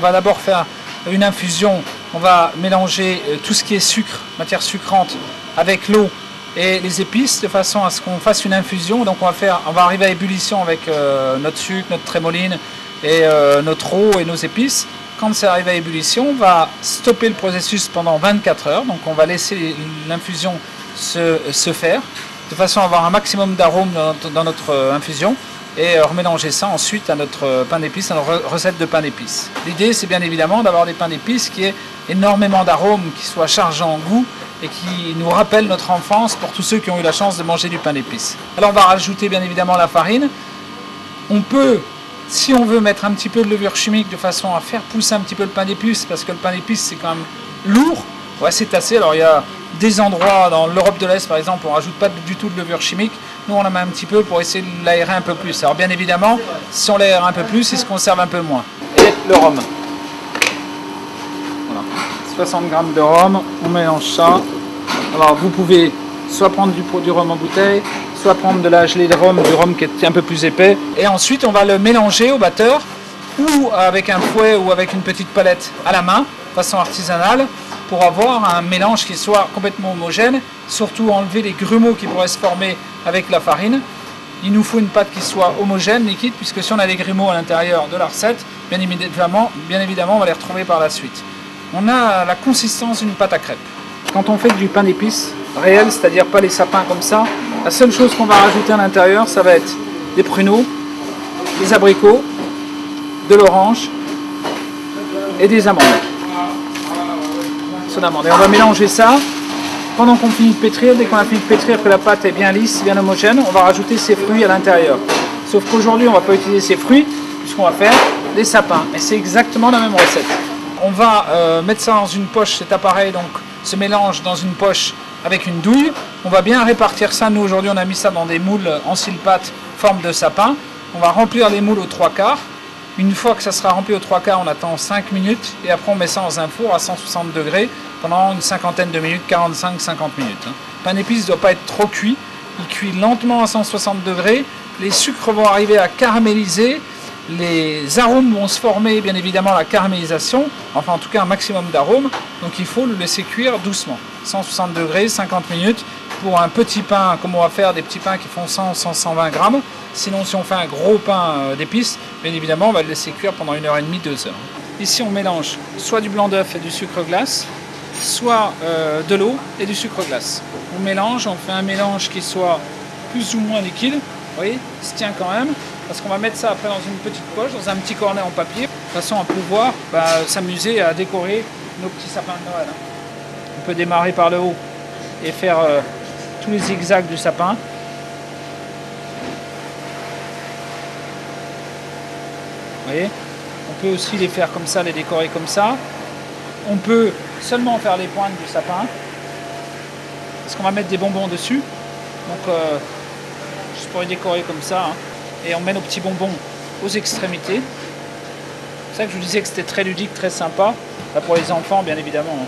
On va d'abord faire une infusion, on va mélanger tout ce qui est sucre, matière sucrante, avec l'eau et les épices de façon à ce qu'on fasse une infusion. Donc on va arriver à ébullition avec notre sucre, notre trémoline et notre eau et nos épices. Quand c'est arrivé à ébullition, on va stopper le processus pendant 24 heures. Donc on va laisser l'infusion se faire de façon à avoir un maximum d'arôme dans notre infusion et remélanger ça ensuite à notre pain d'épices, à notre recette de pain d'épices. L'idée, c'est bien évidemment d'avoir des pains d'épices qui aient énormément d'arômes, qui soient chargés en goût et qui nous rappellent notre enfance pour tous ceux qui ont eu la chance de manger du pain d'épices. Alors on va rajouter bien évidemment la farine. On peut, si on veut, mettre un petit peu de levure chimique de façon à faire pousser un petit peu le pain d'épices, parce que le pain d'épices c'est quand même lourd. Ouais, c'est assez. Alors il y a des endroits dans l'Europe de l'Est par exemple, on ne rajoute pas du tout de levure chimique. Nous on la met un petit peu pour essayer de l'aérer un peu plus. Alors bien évidemment, si on l'aère un peu plus, il se conserve un peu moins. Et le rhum. Voilà. 60 g de rhum, on mélange ça. Alors vous pouvez soit prendre du rhum en bouteille, soit prendre de la gelée de rhum, du rhum qui est un peu plus épais. Et ensuite on va le mélanger au batteur, ou avec un fouet ou avec une petite palette à la main, de façon artisanale, pour avoir un mélange qui soit complètement homogène, surtout enlever les grumeaux qui pourraient se former avec la farine. Il nous faut une pâte qui soit homogène, liquide, puisque si on a des grumeaux à l'intérieur de la recette, bien évidemment, on va les retrouver par la suite. On a la consistance d'une pâte à crêpes. Quand on fait du pain d'épices réel, c'est-à-dire pas les sapins comme ça, la seule chose qu'on va rajouter à l'intérieur, ça va être des pruneaux, des abricots, de l'orange et des amandes. Et on va mélanger ça pendant qu'on finit de pétrir. Dès qu'on a fini de pétrir, que la pâte est bien lisse, bien homogène, on va rajouter ces fruits à l'intérieur. Sauf qu'aujourd'hui on ne va pas utiliser ces fruits puisqu'on va faire des sapins. Et c'est exactement la même recette. On va mettre ça dans une poche, cet appareil, donc ce mélange dans une poche avec une douille. On va bien répartir ça. Nous aujourd'hui on a mis ça dans des moules en style-pâte forme de sapin. On va remplir les moules aux 3/4. Une fois que ça sera rempli aux 3/4, on attend 5 minutes et après on met ça dans un four à 160 degrés pendant une cinquantaine de minutes, 45-50 minutes. Le pain d'épices ne doit pas être trop cuit, il cuit lentement à 160 degrés, les sucres vont arriver à caraméliser, les arômes vont se former, bien évidemment la caramélisation, enfin en tout cas un maximum d'arômes, donc il faut le laisser cuire doucement, 160 degrés, 50 minutes. Pour un petit pain, comme on va faire des petits pains qui font 100-120 grammes. Sinon, si on fait un gros pain d'épices, bien évidemment, on va le laisser cuire pendant 1h30, 2 heures. Ici, on mélange soit du blanc d'œuf et du sucre glace, soit de l'eau et du sucre glace. On mélange, on fait un mélange qui soit plus ou moins liquide. Vous voyez, il se tient quand même, parce qu'on va mettre ça après dans une petite poche, dans un petit cornet en papier, de façon à pouvoir s'amuser à décorer nos petits sapins de Noël. On peut démarrer par le haut et faire tous les zigzags du sapin. Vous voyez, on peut aussi les faire comme ça, les décorer comme ça. On peut seulement faire les pointes du sapin, parce qu'on va mettre des bonbons dessus. Donc, juste pour les décorer comme ça. Hein. Et on met nos petits bonbons aux extrémités. C'est ça que je vous disais que c'était très ludique, très sympa. Là, pour les enfants, bien évidemment. Hein.